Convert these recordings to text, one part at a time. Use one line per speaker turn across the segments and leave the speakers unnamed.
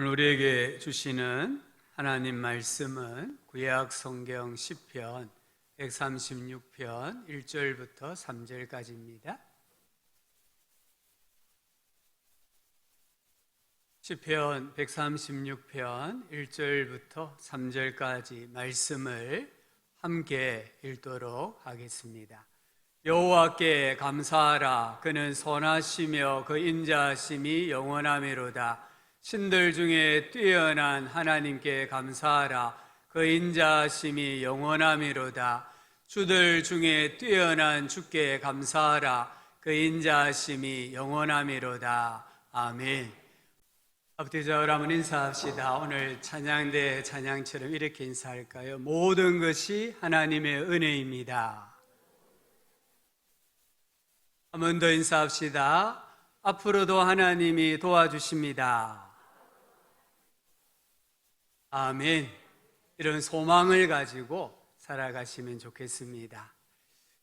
오늘 우리에게 주시는 하나님 말씀은 구약 성경 시편 136편 1절부터 3절까지입니다. 시편 136편 1절부터 3절까지 말씀을 함께 읽도록 하겠습니다. 여호와께 감사하라. 그는 선하시며 그 인자하심이 영원하미로다. 신들 중에 뛰어난 하나님께 감사하라. 그 인자하심이 영원하미로다. 주들 중에 뛰어난 주께 감사하라. 그 인자하심이 영원하미로다. 아멘. 앞뒤적으로 한번 인사합시다. 오늘 찬양대 찬양처럼 이렇게 인사할까요? 모든 것이 하나님의 은혜입니다. 한 번 더 인사합시다. 앞으로도 하나님이 도와주십니다. 아멘. 이런 소망을 가지고 살아가시면 좋겠습니다.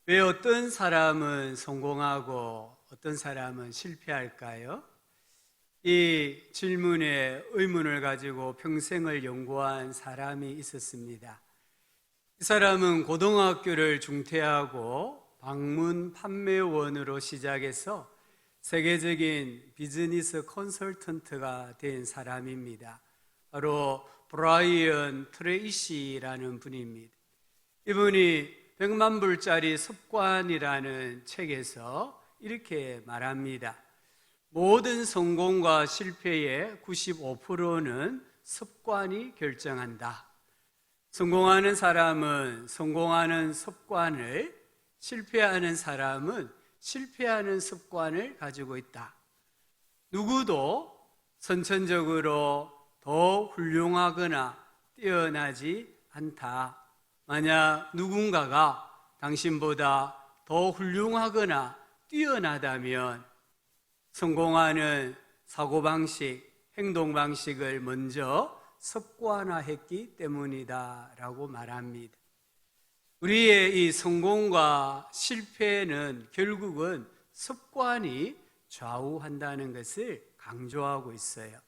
왜 어떤 사람은 성공하고 어떤 사람은 실패할까요? 이 질문에 의문을 가지고 평생을 연구한 사람이 있었습니다. 이 사람은 고등학교를 중퇴하고 방문 판매원으로 시작해서 세계적인 비즈니스 컨설턴트가 된 사람입니다. 바로 브라이언 트레이시라는 분입니다. 이분이 100만 불짜리 습관이라는 책에서 이렇게 말합니다. 모든 성공과 실패의 95%는 습관이 결정한다. 성공하는 사람은 성공하는 습관을, 실패하는 사람은 실패하는 습관을 가지고 있다. 누구도 선천적으로 더 훌륭하거나 뛰어나지 않다. 만약 누군가가 당신보다 더 훌륭하거나 뛰어나다면 성공하는 사고방식, 행동방식을 먼저 습관화했기 때문이다 라고 말합니다. 우리의 이 성공과 실패는 결국은 습관이 좌우한다는 것을 강조하고 있어요.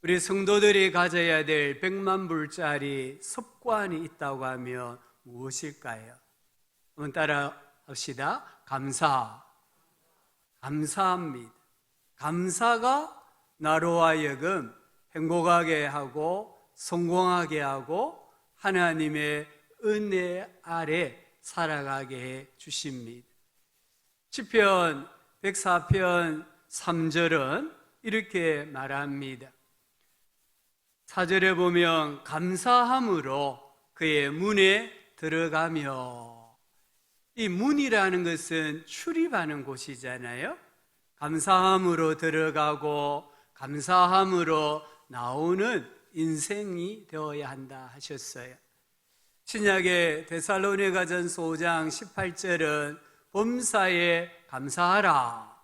우리 성도들이 가져야 될 100만 불짜리 습관이 있다고 하면 무엇일까요? 한번 따라 합시다. 감사합니다. 감사가 나로 하여금 행복하게 하고 성공하게 하고 하나님의 은혜 아래 살아가게 해 주십니다. 시편 104편 3절은 이렇게 말합니다. 4절에 보면 감사함으로 그의 문에 들어가며, 이 문이라는 것은 출입하는 곳이잖아요. 감사함으로 들어가고 감사함으로 나오는 인생이 되어야 한다 하셨어요. 신약의 데살로니가전서 5장 18절은 범사에 감사하라.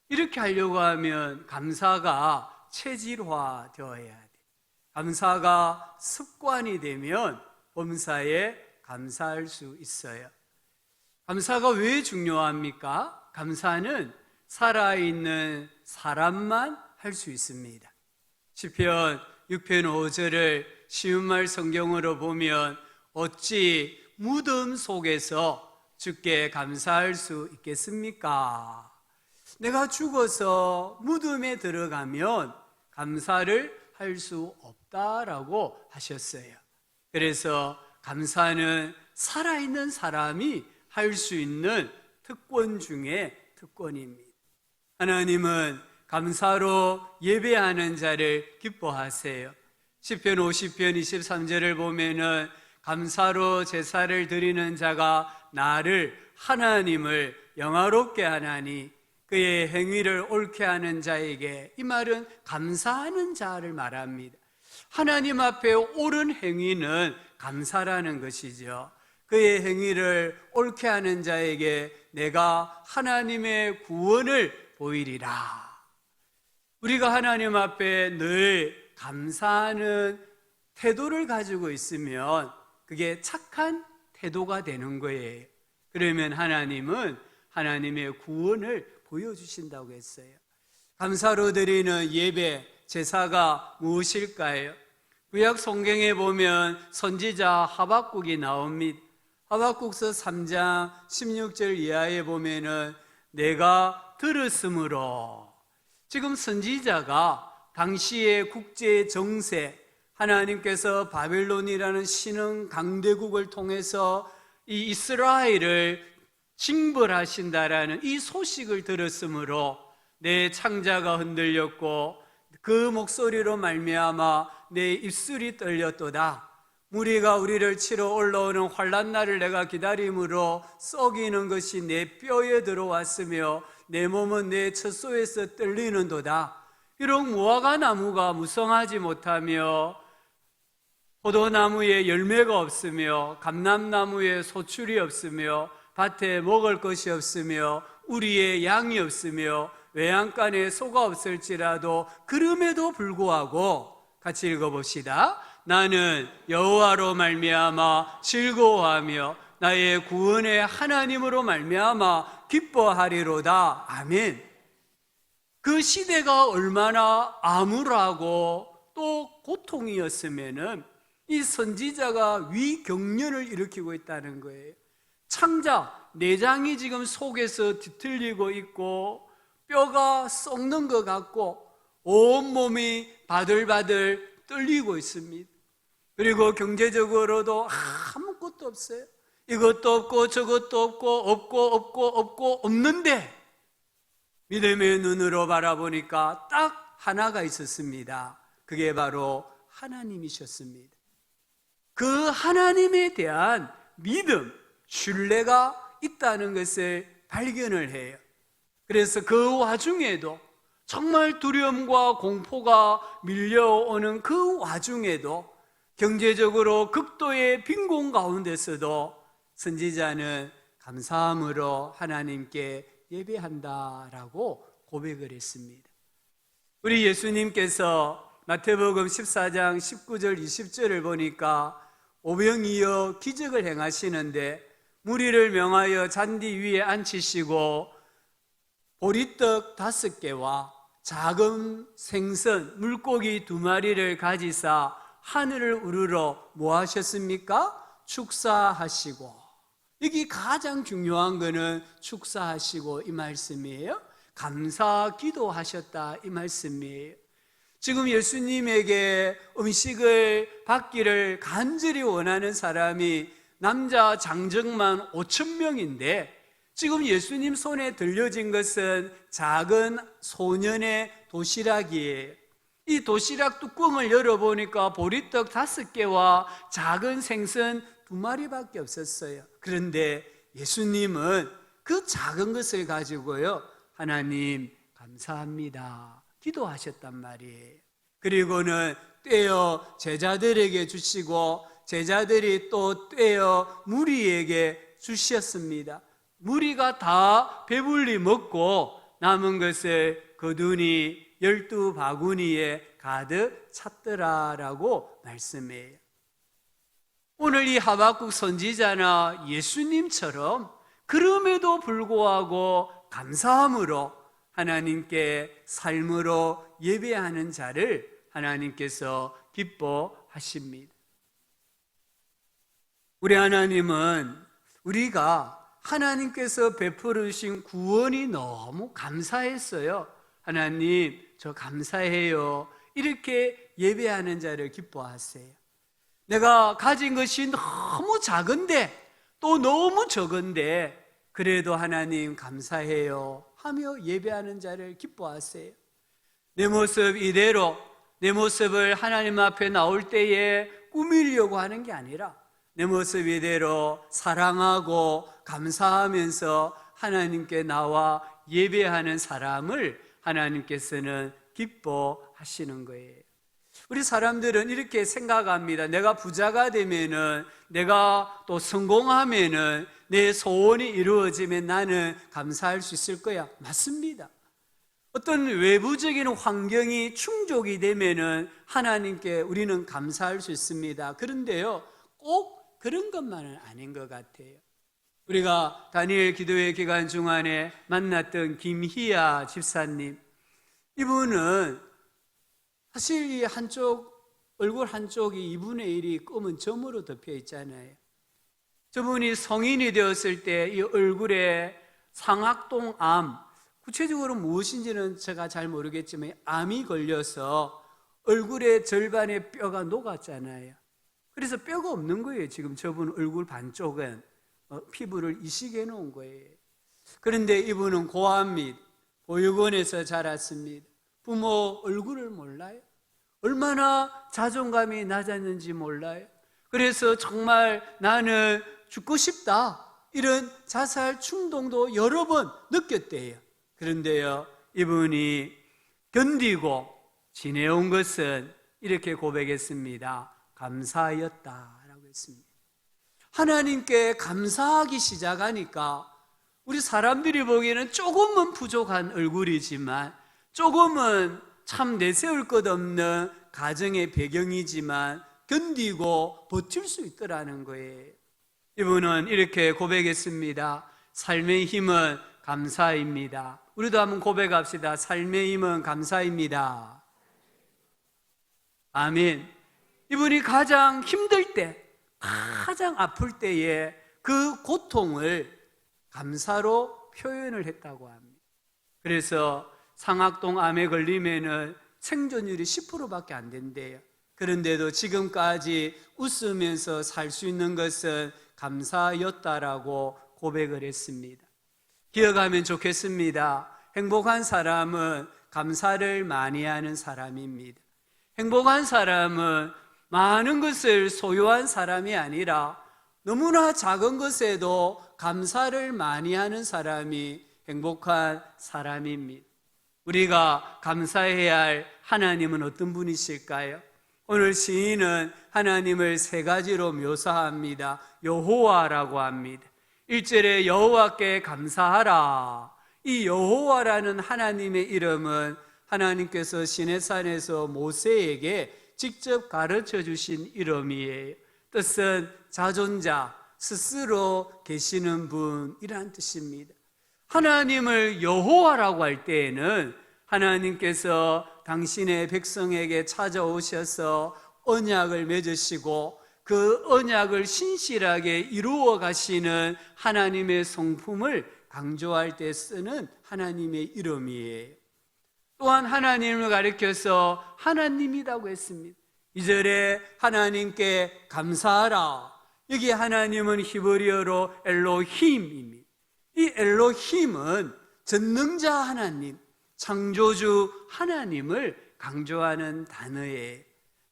이렇게 하려고 하면 감사가 체질화 되어야 돼. 감사가 습관이 되면 범사에 감사할 수 있어요. 감사가 왜 중요합니까? 감사는 살아있는 사람만 할 수 있습니다. 시편 6편 5절을 쉬운 말 성경으로 보면 어찌 무덤 속에서 주께 감사할 수 있겠습니까? 내가 죽어서 무덤에 들어가면 감사를 할 수 없다라고 하셨어요. 그래서 감사는 살아있는 사람이 할 수 있는 특권 중에 특권입니다. 하나님은 감사로 예배하는 자를 기뻐하세요. 시편 50편 23절을 보면은 감사로 제사를 드리는 자가 나를, 하나님을 영화롭게 하나니 그의 행위를 옳게 하는 자에게, 이 말은 감사하는 자를 말합니다. 하나님 앞에 옳은 행위는 감사라는 것이죠. 그의 행위를 옳게 하는 자에게 내가 하나님의 구원을 보이리라. 우리가 하나님 앞에 늘 감사하는 태도를 가지고 있으면 그게 착한 태도가 되는 거예요. 그러면 하나님은 하나님의 구원을 보여주신다고 했어요. 감사로 드리는 예배, 제사가 무엇일까요? 구약 성경에 보면 선지자 하박국이 나옵니다. 하박국서 3장 16절 이하에 보면은 내가 들었으므로, 지금 선지자가 당시의 국제 정세, 하나님께서 바벨론이라는 신흥 강대국을 통해서 이 이스라엘을 징벌하신다라는 이 소식을 들었으므로 내 창자가 흔들렸고 그 목소리로 말미암아 내 입술이 떨렸도다. 무리가 우리를 치러 올라오는 환난 날을 내가 기다림으로 썩이는 것이 내 뼈에 들어왔으며 내 몸은 내 젖소에서 떨리는도다. 비록 무화과 나무가 무성하지 못하며 포도나무에 열매가 없으며 감람나무에 소출이 없으며 밭에 먹을 것이 없으며 우리의 양이 없으며 외양간에 소가 없을지라도 그럼에도 불구하고, 같이 읽어봅시다. 나는 여호와로 말미암아 즐거워하며 나의 구원의 하나님으로 말미암아 기뻐하리로다. 아멘. 그 시대가 얼마나 암울하고 또 고통이었으면은 이 선지자가 위경련을 일으키고 있다는 거예요. 창자, 내장이 지금 속에서 뒤틀리고 있고 뼈가 썩는 것 같고 온몸이 바들바들 떨리고 있습니다. 그리고 경제적으로도 아무것도 없어요. 이것도 없고 저것도 없고 없는데 믿음의 눈으로 바라보니까 딱 하나가 있었습니다. 그게 바로 하나님이셨습니다. 그 하나님에 대한 믿음, 신뢰가 있다는 것을 발견을 해요. 그래서 그 와중에도, 정말 두려움과 공포가 밀려오는 그 와중에도, 경제적으로 극도의 빈곤 가운데서도 선지자는 감사함으로 하나님께 예배한다라고 고백을 했습니다. 우리 예수님께서 마태복음 14장 19절 20절을 보니까 오병이어 기적을 행하시는데 무리를 명하여 잔디 위에 앉히시고 보리떡 5개와 작은 생선 물고기 2마리를 가지사 하늘을 우러러 뭐 하셨습니까? 축사하시고, 여기 가장 중요한 거는 축사하시고 이 말씀이에요. 감사 기도하셨다 이 말씀이에요. 지금 예수님에게 음식을 받기를 간절히 원하는 사람이 남자 장정만 5,000명인데 지금 예수님 손에 들려진 것은 작은 소년의 도시락이에요. 이 도시락 뚜껑을 열어보니까 보리떡 5개와 작은 생선 2마리밖에 없었어요. 그런데 예수님은 그 작은 것을 가지고요, 하나님 감사합니다 기도하셨단 말이에요. 그리고는 떼어 제자들에게 주시고 제자들이 또 떼어 무리에게 주셨습니다. 무리가 다 배불리 먹고 남은 것을 거두니 12바구니에 가득 찼더라라고 말씀해요. 오늘 이 하박국 선지자나 예수님처럼 그럼에도 불구하고 감사함으로 하나님께 삶으로 예배하는 자를 하나님께서 기뻐하십니다. 우리 하나님은 우리가 하나님께서 베풀어 주신 구원이 너무 감사했어요. 하나님 저 감사해요. 이렇게 예배하는 자를 기뻐하세요. 내가 가진 것이 너무 작은데 또 너무 적은데 그래도 하나님 감사해요 하며 예배하는 자를 기뻐하세요. 내 모습 이대로 내 모습을 하나님 앞에 나올 때에 꾸미려고 하는 게 아니라 내 모습 이대로 사랑하고 감사하면서 하나님께 나와 예배하는 사람을 하나님께서는 기뻐하시는 거예요. 우리 사람들은 이렇게 생각합니다. 내가 부자가 되면은, 내가 또 성공하면은, 내 소원이 이루어지면 나는 감사할 수 있을 거야. 맞습니다. 어떤 외부적인 환경이 충족이 되면은 하나님께 우리는 감사할 수 있습니다. 그런데요, 꼭 그런 것만은 아닌 것 같아요. 우리가 다니엘 기도회 기간 중간에 만났던 김희아 집사님, 이분은 사실 이 얼굴 한쪽이 2분의 1이 검은 점으로 덮여 있잖아요. 저분이 성인이 되었을 때 이 얼굴에 상악동암, 구체적으로 무엇인지는 제가 잘 모르겠지만 암이 걸려서 얼굴의 절반의 뼈가 녹았잖아요. 그래서 뼈가 없는 거예요. 지금 저분 얼굴 반쪽은 피부를 이식해 놓은 거예요. 그런데 이분은 고아 및 보육원에서 자랐습니다. 부모 얼굴을 몰라요. 얼마나 자존감이 낮았는지 몰라요. 그래서 정말 나는 죽고 싶다, 이런 자살 충동도 여러 번 느꼈대요. 그런데요, 이분이 견디고 지내온 것은 이렇게 고백했습니다. 감사였다라고 했습니다. 하나님께 감사하기 시작하니까 우리 사람들이 보기에는 조금은 부족한 얼굴이지만, 조금은 참 내세울 것 없는 가정의 배경이지만 견디고 버틸 수 있더라는 거예요. 이분은 이렇게 고백했습니다. 삶의 힘은 감사입니다. 우리도 한번 고백합시다. 삶의 힘은 감사입니다. 아멘. 이분이 가장 힘들 때, 가장 아플 때에 그 고통을 감사로 표현을 했다고 합니다. 그래서 상악동암에 걸리면은 생존율이 10%밖에 안 된대요. 그런데도 지금까지 웃으면서 살 수 있는 것은 감사였다라고 고백을 했습니다. 기억하면 좋겠습니다. 행복한 사람은 감사를 많이 하는 사람입니다. 행복한 사람은 많은 것을 소유한 사람이 아니라 너무나 작은 것에도 감사를 많이 하는 사람이 행복한 사람입니다. 우리가 감사해야 할 하나님은 어떤 분이실까요? 오늘 시인은 하나님을 세 가지로 묘사합니다. 여호와라고 합니다. 1절에 여호와께 감사하라. 이 여호와라는 하나님의 이름은 하나님께서 시내산에서 모세에게 직접 가르쳐 주신 이름이에요. 뜻은 자존자, 스스로 계시는 분이란 뜻입니다. 하나님을 여호와라고 할 때에는 하나님께서 당신의 백성에게 찾아오셔서 언약을 맺으시고 그 언약을 신실하게 이루어 가시는 하나님의 성품을 강조할 때 쓰는 하나님의 이름이에요. 또한 하나님을 가리켜서 하나님이라고 했습니다. 2절에 하나님께 감사하라. 여기 하나님은 히브리어로 엘로힘입니다. 이 엘로힘은 전능자 하나님, 창조주 하나님을 강조하는 단어예요.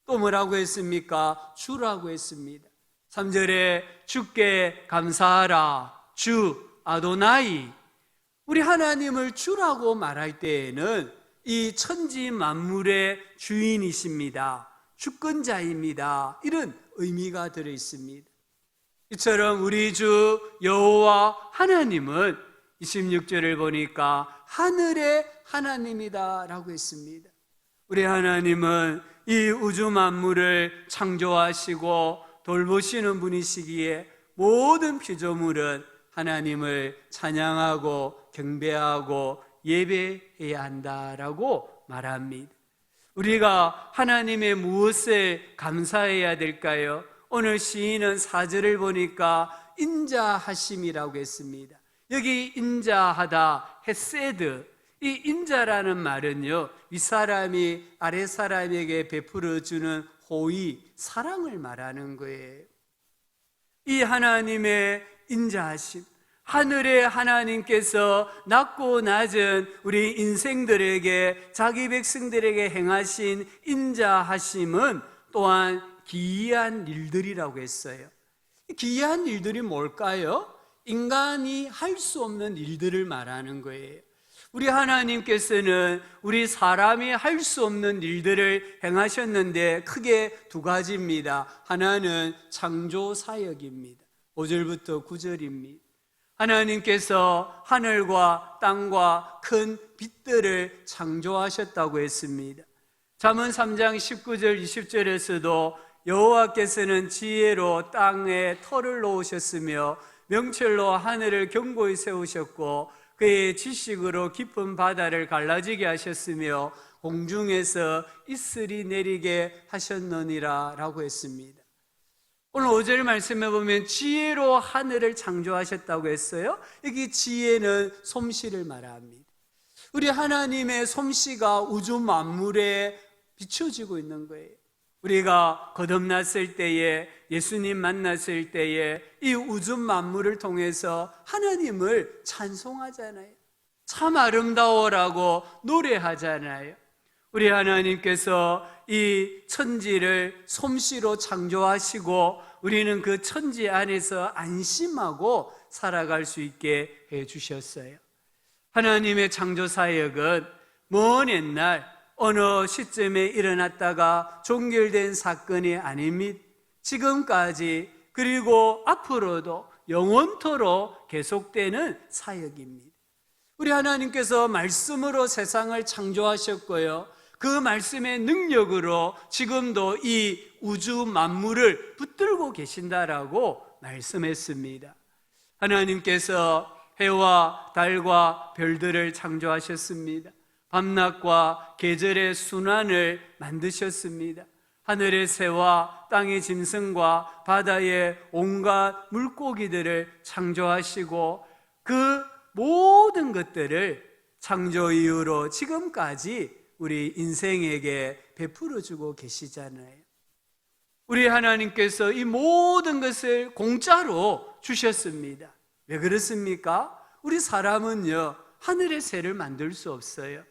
또 뭐라고 했습니까? 주라고 했습니다. 3절에 주께 감사하라. 주 아도나이. 우리 하나님을 주라고 말할 때에는 이 천지 만물의 주인이십니다. 주권자입니다. 이런 의미가 들어 있습니다. 이처럼 우리 주 여호와 하나님은 26절을 보니까 하늘의 하나님이다 라고 했습니다. 우리 하나님은 이 우주 만물을 창조하시고 돌보시는 분이시기에 모든 피조물은 하나님을 찬양하고 경배하고 예배해야 한다라고 말합니다. 우리가 하나님의 무엇을 감사해야 될까요? 오늘 시인은 4절을 보니까 인자하심이라고 했습니다. 여기 인자하다, 헤세드, 이 인자라는 말은요, 윗사람이 아랫사람에게 베풀어주는 호의, 사랑을 말하는 거예요. 이 하나님의 인자하심, 하늘의 하나님께서 낮고 낮은 우리 인생들에게, 자기 백성들에게 행하신 인자하심은 또한 기이한 일들이라고 했어요. 기이한 일들이 뭘까요? 인간이 할 수 없는 일들을 말하는 거예요. 우리 하나님께서는 우리 사람이 할 수 없는 일들을 행하셨는데 크게 두 가지입니다. 하나는 창조 사역입니다. 5절부터 9절입니다. 하나님께서 하늘과 땅과 큰 빛들을 창조하셨다고 했습니다. 잠언 3장 19절 20절에서도 여호와께서는 지혜로 땅에 터를 놓으셨으며 명철로 하늘을 견고히 세우셨고 그의 지식으로 깊은 바다를 갈라지게 하셨으며 공중에서 이슬이 내리게 하셨느니라 라고 했습니다. 오늘 5절 말씀에 보면 지혜로 하늘을 창조하셨다고 했어요. 여기 지혜는 솜씨를 말합니다. 우리 하나님의 솜씨가 우주 만물에 비춰지고 있는 거예요. 우리가 거듭났을 때에, 예수님 만났을 때에 이 우주 만물을 통해서 하나님을 찬송하잖아요. 참 아름다워라고 노래하잖아요. 우리 하나님께서 이 천지를 솜씨로 창조하시고 우리는 그 천지 안에서 안심하고 살아갈 수 있게 해주셨어요. 하나님의 창조 사역은 먼 옛날 어느 시점에 일어났다가 종결된 사건이 아닙니다. 지금까지 그리고 앞으로도 영원토록 계속되는 사역입니다. 우리 하나님께서 말씀으로 세상을 창조하셨고요, 그 말씀의 능력으로 지금도 이 우주 만물을 붙들고 계신다라고 말씀했습니다. 하나님께서 해와 달과 별들을 창조하셨습니다. 밤낮과 계절의 순환을 만드셨습니다. 하늘의 새와 땅의 짐승과 바다의 온갖 물고기들을 창조하시고 그 모든 것들을 창조 이후로 지금까지 우리 인생에게 베풀어 주고 계시잖아요. 우리 하나님께서 이 모든 것을 공짜로 주셨습니다. 왜 그렇습니까? 우리 사람은요, 하늘의 새를 만들 수 없어요.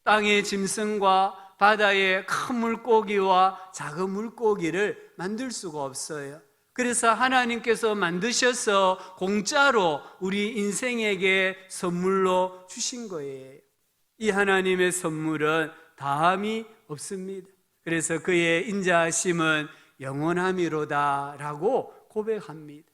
땅의 짐승과 바다의 큰 물고기와 작은 물고기를 만들 수가 없어요. 그래서 하나님께서 만드셔서 공짜로 우리 인생에게 선물로 주신 거예요. 이 하나님의 선물은 다함이 없습니다. 그래서 그의 인자하심은 영원함이로다 라고 고백합니다.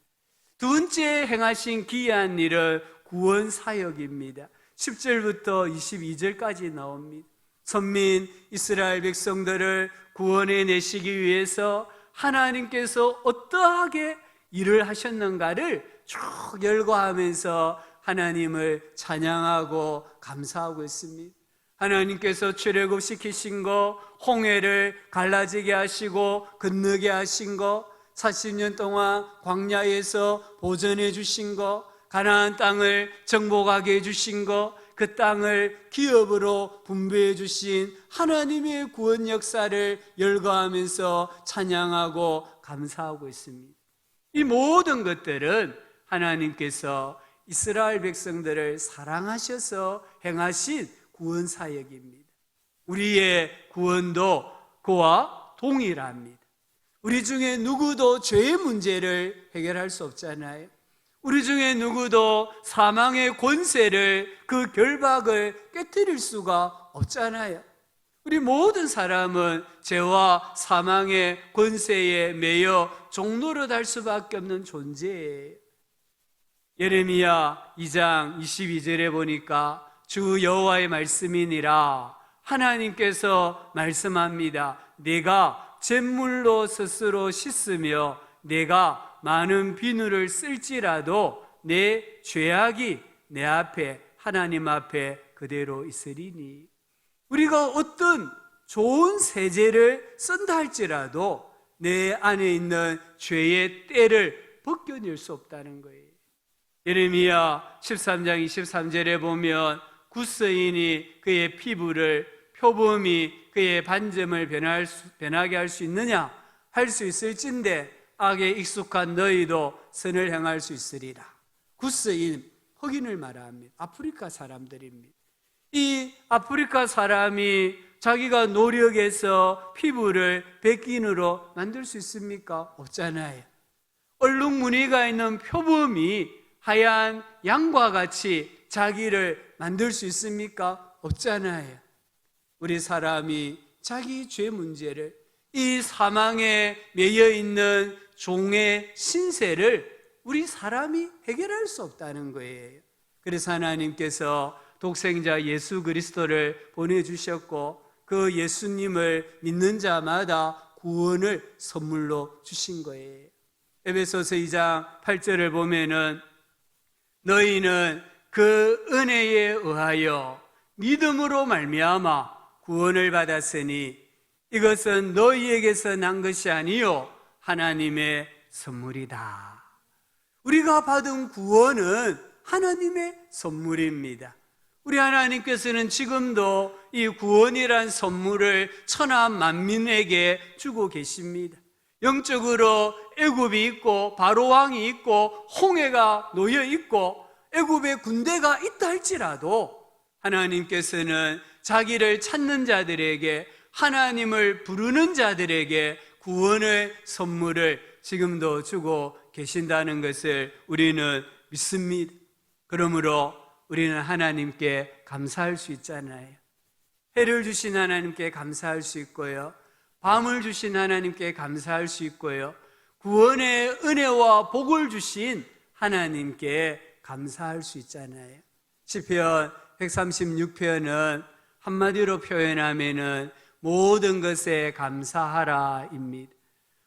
두 번째 행하신 기이한 일은 구원 사역입니다. 10절부터 22절까지 나옵니다. 선민 이스라엘 백성들을 구원해 내시기 위해서 하나님께서 어떠하게 일을 하셨는가를 쭉 열거하면서 하나님을 찬양하고 감사하고 있습니다. 하나님께서 출애굽시키신 거, 홍해를 갈라지게 하시고 건너게 하신 거, 40년 동안 광야에서 보전해 주신 거, 가나안 땅을 정복하게 해주신 거, 그 땅을 기업으로 분배해 주신 하나님의 구원 역사를 열거하면서 찬양하고 감사하고 있습니다. 이 모든 것들은 하나님께서 이스라엘 백성들을 사랑하셔서 행하신 구원 사역입니다. 우리의 구원도 그와 동일합니다. 우리 중에 누구도 죄의 문제를 해결할 수 없잖아요. 우리 중에 누구도 사망의 권세를, 그 결박을 깨뜨릴 수가 없잖아요. 우리 모든 사람은 죄와 사망의 권세에 매여 종노릇할 수밖에 없는 존재예요. 예레미야 2장 22절에 보니까 주 여호와의 말씀이니라, 하나님께서 말씀합니다. 내가 잿물로 스스로 씻으며 내가 많은 비누를 쓸지라도 내 죄악이 내 앞에, 하나님 앞에 그대로 있으리니. 우리가 어떤 좋은 세제를 쓴다 할지라도 내 안에 있는 죄의 때를 벗겨낼 수 없다는 거예요. 예레미야 13장 23절에 보면 구스인이 그의 피부를, 표범이 그의 반점을 변하게 할 수 있느냐? 할 수 있을진데 악에 익숙한 너희도 선을 행할 수 있으리라. 구스인, 흑인을 말합니다. 아프리카 사람들입니다. 이 아프리카 사람이 자기가 노력해서 피부를 백인으로 만들 수 있습니까? 없잖아요. 얼룩무늬가 있는 표범이 하얀 양과 같이 자기를 만들 수 있습니까? 없잖아요. 우리 사람이 자기 죄 문제를, 이 사망에 매여 있는 종의 신세를 우리 사람이 해결할 수 없다는 거예요. 그래서 하나님께서 독생자 예수 그리스도를 보내주셨고 그 예수님을 믿는 자마다 구원을 선물로 주신 거예요. 에베소서 2장 8절을 보면은 너희는 그 은혜에 의하여 믿음으로 말미암아 구원을 받았으니 이것은 너희에게서 난 것이 아니요 하나님의 선물이다. 우리가 받은 구원은 하나님의 선물입니다. 우리 하나님께서는 지금도 이 구원이란 선물을 천하 만민에게 주고 계십니다. 영적으로 애굽이 있고 바로 왕이 있고 홍해가 놓여 있고 애굽의 군대가 있다 할지라도 하나님께서는 자기를 찾는 자들에게, 하나님을 부르는 자들에게 구원의 선물을 지금도 주고 계신다는 것을 우리는 믿습니다. 그러므로 우리는 하나님께 감사할 수 있잖아요. 해를 주신 하나님께 감사할 수 있고요, 밤을 주신 하나님께 감사할 수 있고요, 구원의 은혜와 복을 주신 하나님께 감사할 수 있잖아요. 시편 136편은 한마디로 표현하면은 모든 것에 감사하라입니다.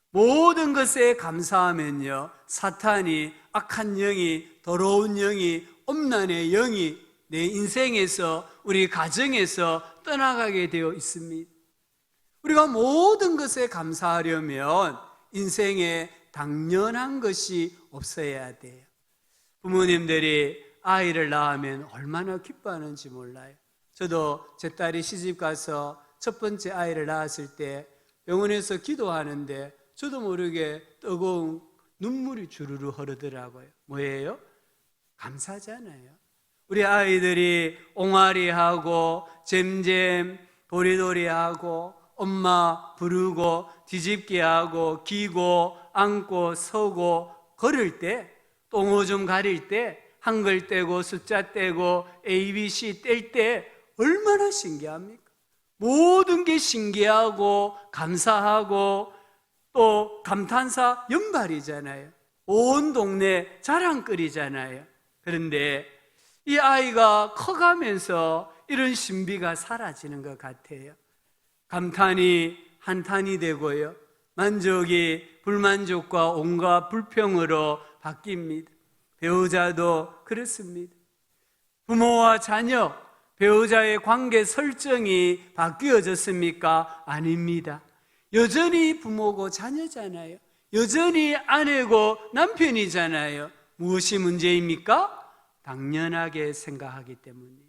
모든 것에 감사하면요, 사탄이, 악한 영이, 더러운 영이, 엄난의 영이 내 인생에서, 우리 가정에서 떠나가게 되어 있습니다. 우리가 모든 것에 감사하려면 인생에 당연한 것이 없어야 돼요. 부모님들이 아이를 낳으면 얼마나 기뻐하는지 몰라요. 저도 제 딸이 시집 가서 첫 번째 아이를 낳았을 때 병원에서 기도하는데 저도 모르게 뜨거운 눈물이 주르르 흐르더라고요. 뭐예요? 감사잖아요. 우리 아이들이 옹알이하고 잼잼 도리도리하고 엄마 부르고 뒤집기하고 기고 앉고 서고 걸을 때, 똥오줌 가릴 때, 한글 떼고 숫자 떼고 ABC 뗄 때 얼마나 신기합니까? 모든 게 신기하고 감사하고 또 감탄사 연발이잖아요. 온 동네 자랑거리잖아요. 그런데 이 아이가 커가면서 이런 신비가 사라지는 것 같아요. 감탄이 한탄이 되고요, 만족이 불만족과 온갖 불평으로 바뀝니다. 배우자도 그렇습니다. 부모와 자녀, 배우자의 관계 설정이 바뀌어졌습니까? 아닙니다. 여전히 부모고 자녀잖아요. 여전히 아내고 남편이잖아요. 무엇이 문제입니까? 당연하게 생각하기 때문이에요.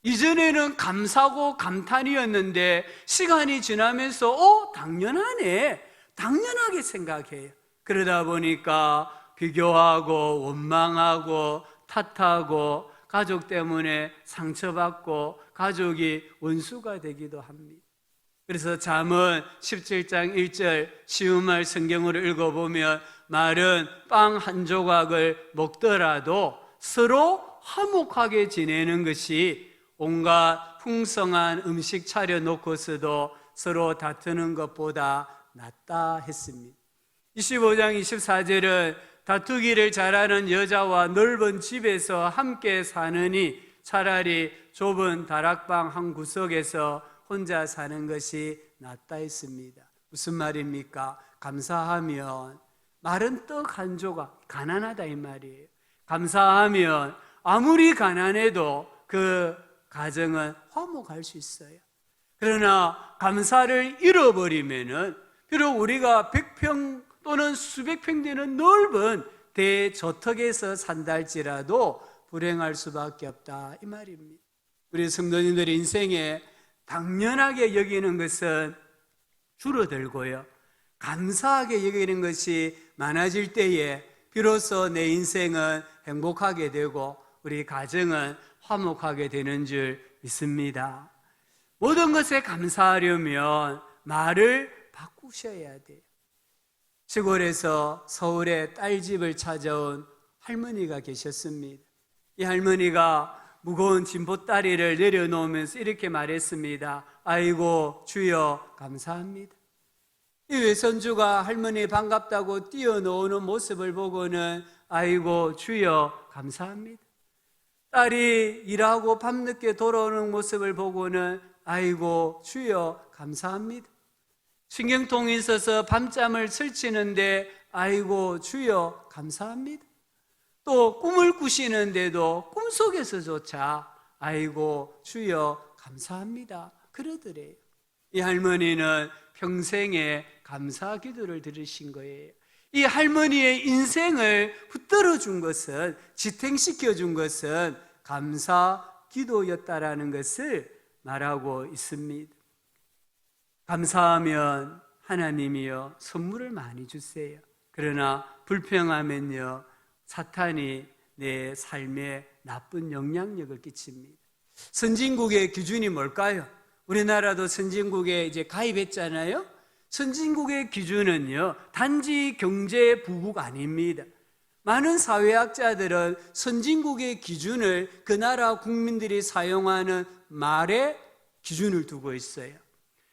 이전에는 감사고 감탄이었는데 시간이 지나면서 당연하네, 당연하게 생각해요. 그러다 보니까 비교하고 원망하고 탓하고 가족 때문에 상처받고 가족이 원수가 되기도 합니다. 그래서 잠언 17장 1절 쉬운 말 성경으로 읽어보면 말은 빵 한 조각을 먹더라도 서로 화목하게 지내는 것이 온갖 풍성한 음식 차려놓고서도 서로 다투는 것보다 낫다 했습니다. 25장 24절은 다투기를 잘하는 여자와 넓은 집에서 함께 사느니 차라리 좁은 다락방 한 구석에서 혼자 사는 것이 낫다 했습니다. 무슨 말입니까? 감사하면 마른 떡 한 조각, 가난하다 이 말이에요. 감사하면 아무리 가난해도 그 가정은 화목할 수 있어요. 그러나 감사를 잃어버리면은 비록 우리가 100평 또는 수백 평 되는 넓은 대저택에서 산다 할지라도 불행할 수밖에 없다 이 말입니다. 우리 성도님들의 인생에 당연하게 여기는 것은 줄어들고요, 감사하게 여기는 것이 많아질 때에 비로소 내 인생은 행복하게 되고 우리 가정은 화목하게 되는 줄 믿습니다. 모든 것에 감사하려면 말을 바꾸셔야 돼요. 시골에서 서울에 딸집을 찾아온 할머니가 계셨습니다. 이 할머니가 무거운 진보다리를 내려놓으면서 이렇게 말했습니다. 아이고 주여 감사합니다. 이 외손주가 할머니 반갑다고 뛰어노는 모습을 보고는 아이고 주여 감사합니다. 딸이 일하고 밤늦게 돌아오는 모습을 보고는 아이고 주여 감사합니다. 신경통이 있어서 밤잠을 설치는데 아이고 주여 감사합니다. 또 꿈을 꾸시는데도 꿈속에서조차 아이고 주여 감사합니다. 그러더래요. 이 할머니는 평생에 감사 기도를 들으신 거예요. 이 할머니의 인생을 붙들어 준 것은, 지탱시켜 준 것은 감사 기도였다라는 것을 말하고 있습니다. 감사하면 하나님이요 선물을 많이 주세요. 그러나 불평하면요 사탄이 내 삶에 나쁜 영향력을 끼칩니다. 선진국의 기준이 뭘까요? 우리나라도 선진국에 이제 가입했잖아요. 선진국의 기준은요 단지 경제 부국가 아닙니다. 많은 사회학자들은 선진국의 기준을 그 나라 국민들이 사용하는 말에 기준을 두고 있어요.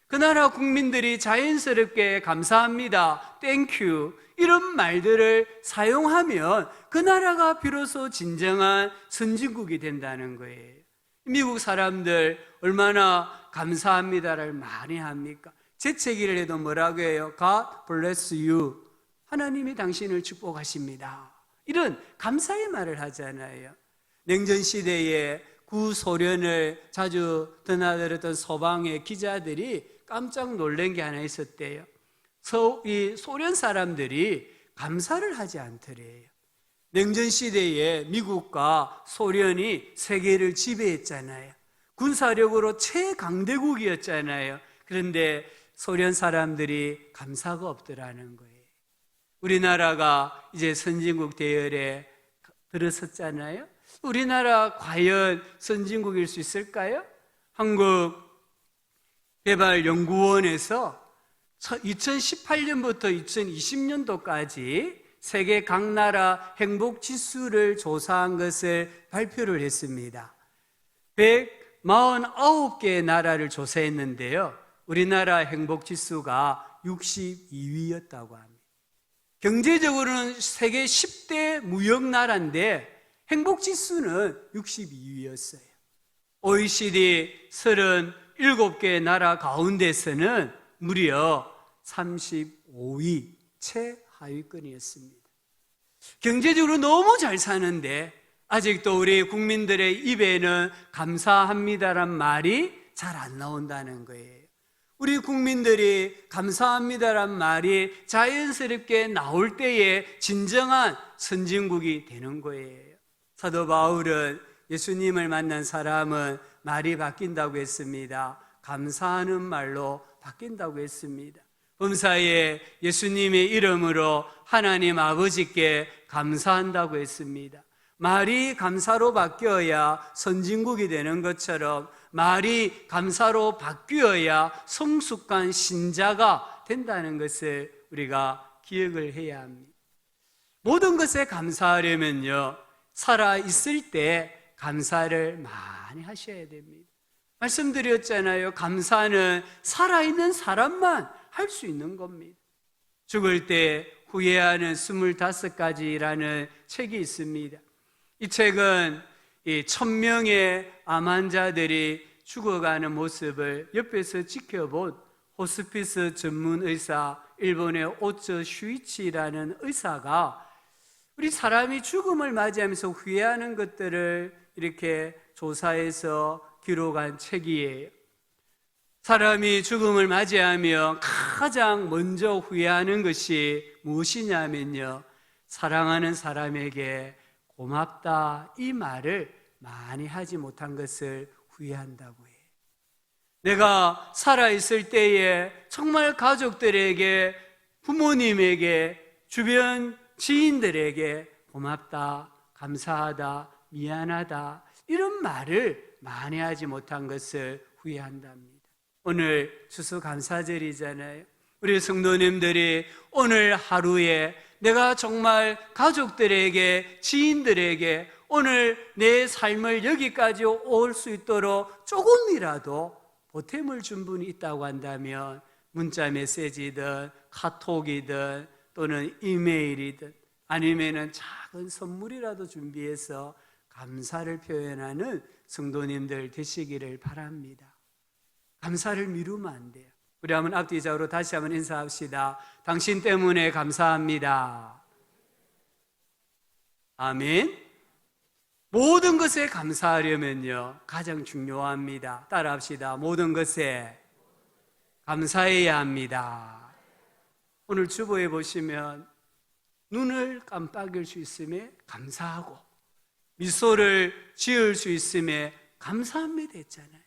그 나라 국민들이 자연스럽게 감사합니다, 땡큐 이런 말들을 사용하면 그 나라가 비로소 진정한 선진국이 된다는 거예요. 미국 사람들 얼마나 감사합니다를 많이 합니까? 재채기를 해도 뭐라고 해요? God bless you. 하나님이 당신을 축복하십니다. 이런 감사의 말을 하잖아요. 냉전시대에 구소련을 자주 드나들었던 서방의 기자들이 깜짝 놀란 게 하나 있었대요. 이 소련 사람들이 감사를 하지 않더래요. 냉전시대에 미국과 소련이 세계를 지배했잖아요. 군사력으로 최강대국이었잖아요. 그런데 소련 사람들이 감사가 없더라는 거예요. 우리나라가 이제 선진국 대열에 들어섰잖아요. 우리나라 과연 선진국일 수 있을까요? 한국개발연구원에서 2018년부터 2020년도까지 세계 각 나라 행복지수를 조사한 것을 발표를 했습니다. 149개의 나라를 조사했는데요. 우리나라 행복지수가 62위였다고 합니다. 경제적으로는 세계 10대 무역나라인데 행복지수는 62위였어요. OECD 37개 나라 가운데서는 무려 35위 최하위권이었습니다. 경제적으로 너무 잘 사는데 아직도 우리 국민들의 입에는 감사합니다란 말이 잘 안 나온다는 거예요. 우리 국민들이 감사합니다란 말이 자연스럽게 나올 때에 진정한 선진국이 되는 거예요. 사도 바울은 예수님을 만난 사람은 말이 바뀐다고 했습니다. 감사하는 말로 바뀐다고 했습니다. 범사에 예수님의 이름으로 하나님 아버지께 감사한다고 했습니다. 말이 감사로 바뀌어야 선진국이 되는 것처럼 말이 감사로 바뀌어야 성숙한 신자가 된다는 것을 우리가 기억을 해야 합니다. 모든 것에 감사하려면요 살아있을 때 감사를 많이 하셔야 됩니다. 말씀드렸잖아요. 감사는 살아있는 사람만 할 수 있는 겁니다. 죽을 때 후회하는 25가지라는 책이 있습니다. 이 책은 1000명의 암 환자들이 죽어가는 모습을 옆에서 지켜본 호스피스 전문 의사, 일본의 오츠 슈이치라는 의사가 우리 사람이 죽음을 맞이하면서 후회하는 것들을 이렇게 조사해서 기록한 책이에요. 사람이 죽음을 맞이하며 가장 먼저 후회하는 것이 무엇이냐면요, 사랑하는 사람에게 고맙다 이 말을 많이 하지 못한 것을 후회한다고 해요. 내가 살아있을 때에 정말 가족들에게, 부모님에게, 주변 지인들에게 고맙다, 감사하다, 미안하다 이런 말을 많이 하지 못한 것을 후회한답니다. 오늘 추수감사절이잖아요. 우리 성도님들이 오늘 하루에 내가 정말 가족들에게, 지인들에게 오늘 내 삶을 여기까지 올 수 있도록 조금이라도 보탬을 준 분이 있다고 한다면 문자 메시지든 카톡이든 또는 이메일이든 아니면은 작은 선물이라도 준비해서 감사를 표현하는 성도님들 되시기를 바랍니다. 감사를 미루면 안 돼요. 우리 한번 앞뒤적으로 다시 한번 인사합시다. 당신 때문에 감사합니다. 아멘. 모든 것에 감사하려면요, 가장 중요합니다. 따라합시다. 모든 것에 감사해야 합니다. 오늘 주보에 보시면 눈을 깜빡일 수 있음에 감사하고 미소를 지을 수 있음에 감사합니다 했잖아요.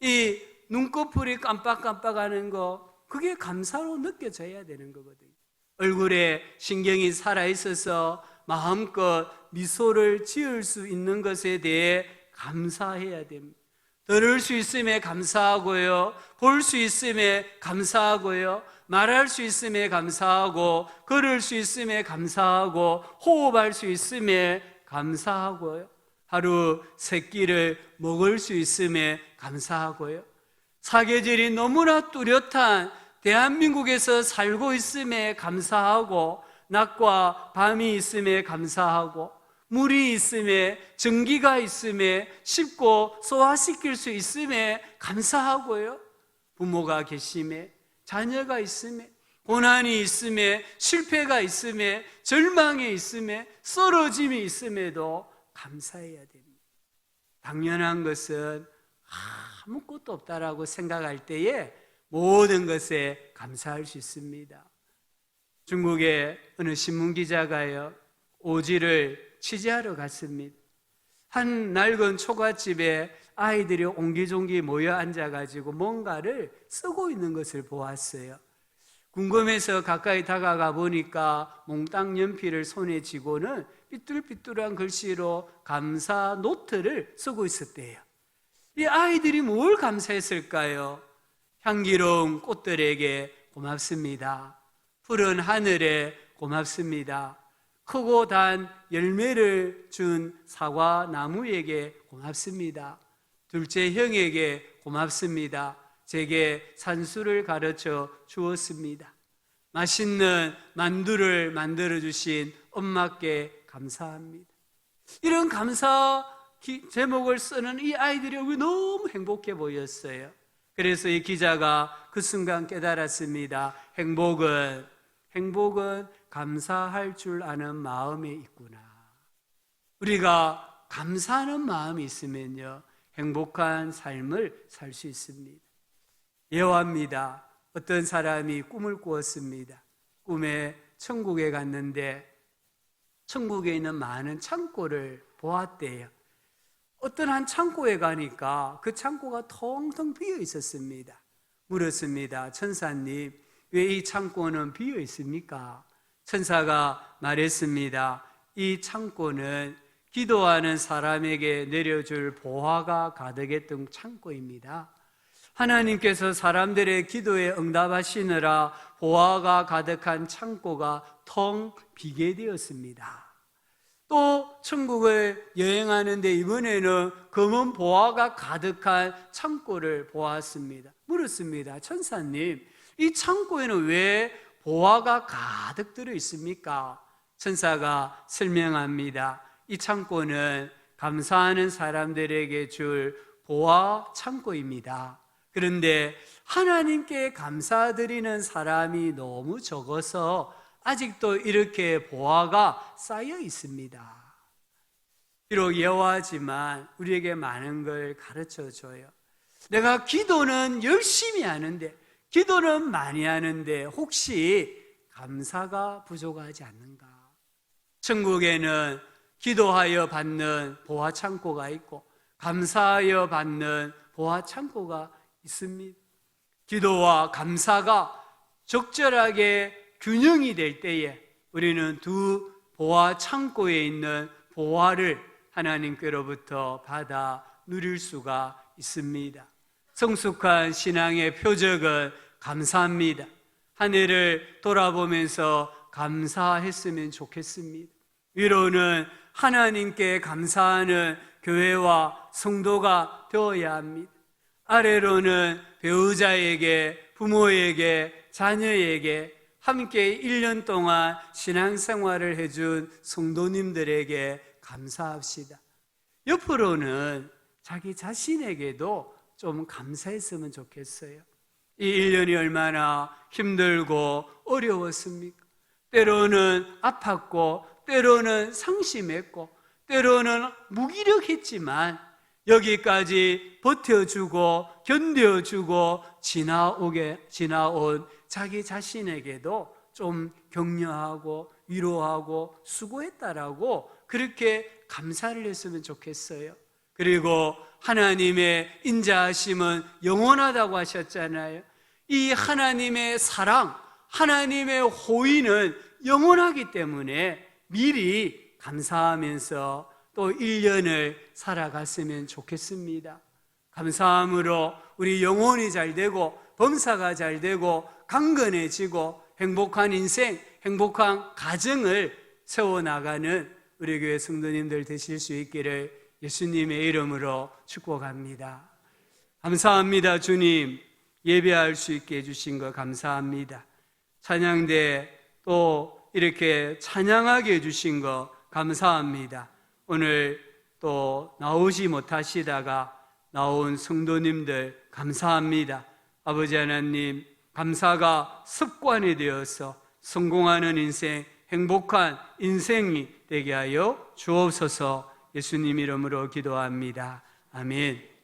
이 눈꺼풀이 깜빡깜빡하는 거, 그게 감사로 느껴져야 되는 거거든요. 얼굴에 신경이 살아있어서 마음껏 미소를 지을 수 있는 것에 대해 감사해야 됩니다. 들을 수 있음에 감사하고요, 볼 수 있음에 감사하고요, 말할 수 있음에 감사하고, 걸을 수 있음에 감사하고, 호흡할 수 있음에 감사하고요, 하루 세 끼를 먹을 수 있음에 감사하고요, 사계절이 너무나 뚜렷한 대한민국에서 살고 있음에 감사하고, 낮과 밤이 있음에 감사하고, 물이 있음에, 전기가 있음에, 쉽고 소화시킬 수 있음에 감사하고요, 부모가 계심에, 자녀가 있음에, 고난이 있음에, 실패가 있음에, 절망이 있음에, 쓰러짐이 있음에도 감사해야 됩니다. 당연한 것은 아무것도 없다라고 생각할 때에 모든 것에 감사할 수 있습니다. 중국의 어느 신문기자가요, 오지를 취재하러 갔습니다. 한 낡은 초가집에 아이들이 옹기종기 모여 앉아가지고 뭔가를 쓰고 있는 것을 보았어요. 궁금해서 가까이 다가가 보니까 몽땅 연필을 손에 쥐고는 삐뚤삐뚤한 글씨로 감사 노트를 쓰고 있었대요. 이 아이들이 뭘 감사했을까요? 향기로운 꽃들에게 고맙습니다. 푸른 하늘에 고맙습니다. 크고 단 열매를 준 사과 나무에게 고맙습니다. 둘째 형에게 고맙습니다. 제게 산수를 가르쳐 주었습니다. 맛있는 만두를 만들어 주신 엄마께 감사합니다. 이런 감사 제목을 쓰는 이 아이들이 너무 행복해 보였어요. 그래서 이 기자가 그 순간 깨달았습니다. 행복은 감사할 줄 아는 마음에 있구나. 우리가 감사하는 마음이 있으면요, 행복한 삶을 살 수 있습니다. 예화입니다. 어떤 사람이 꿈을 꾸었습니다. 꿈에 천국에 갔는데 천국에 있는 많은 창고를 보았대요. 어떤 한 창고에 가니까 그 창고가 텅텅 비어 있었습니다. 물었습니다. 천사님, 왜 이 창고는 비어 있습니까? 천사가 말했습니다. 이 창고는 기도하는 사람에게 내려줄 보화가 가득했던 창고입니다. 하나님께서 사람들의 기도에 응답하시느라 보화가 가득한 창고가 텅 비게 되었습니다. 또 천국을 여행하는데 이번에는 검은 보화가 가득한 창고를 보았습니다. 물었습니다. 천사님, 이 창고에는 왜 보화가 가득 들어 있습니까? 천사가 설명합니다. 이 창고는 감사하는 사람들에게 줄 보화 창고입니다. 그런데 하나님께 감사드리는 사람이 너무 적어서 아직도 이렇게 보화가 쌓여 있습니다. 비록 예화지만 우리에게 많은 걸 가르쳐 줘요. 내가 기도는 열심히 하는데, 기도는 많이 하는데 혹시 감사가 부족하지 않는가? 천국에는 기도하여 받는 보화 창고가 있고 감사하여 받는 보화 창고가 있습니다. 기도와 감사가 적절하게 균형이 될 때에 우리는 두 보화 창고에 있는 보화를 하나님께로부터 받아 누릴 수가 있습니다. 성숙한 신앙의 표적은 감사합니다. 한 해를 돌아보면서 감사했으면 좋겠습니다. 위로는 하나님께 감사하는 교회와 성도가 되어야 합니다. 아래로는 배우자에게, 부모에게, 자녀에게 함께 1년 동안 신앙생활을 해준 성도님들에게 감사합시다. 옆으로는 자기 자신에게도 좀 감사했으면 좋겠어요. 이 1년이 얼마나 힘들고 어려웠습니까? 때로는 아팠고, 때로는 상심했고, 때로는 무기력했지만 여기까지 버텨주고 견뎌주고 지나온 자기 자신에게도 좀 격려하고 위로하고 수고했다라고 그렇게 감사를 했으면 좋겠어요. 그리고 하나님의 인자하심은 영원하다고 하셨잖아요. 이 하나님의 사랑, 하나님의 호의는 영원하기 때문에 미리 감사하면서 또 1년을 살아갔으면 좋겠습니다. 감사함으로 우리 영혼이 잘 되고 범사가 잘 되고 강건해지고 행복한 인생, 행복한 가정을 세워나가는 우리 교회 성도님들 되실 수 있기를 예수님의 이름으로 축복합니다. 감사합니다. 주님, 예배할 수 있게 해주신 것 감사합니다. 찬양대 또 이렇게 찬양하게 해주신 것 감사합니다. 오늘 또 나오지 못하시다가 나온 성도님들 감사합니다. 아버지 하나님, 감사가 습관이 되어서 성공하는 인생, 행복한 인생이 되게 하여 주옵소서. 예수님 이름으로 기도합니다. 아멘.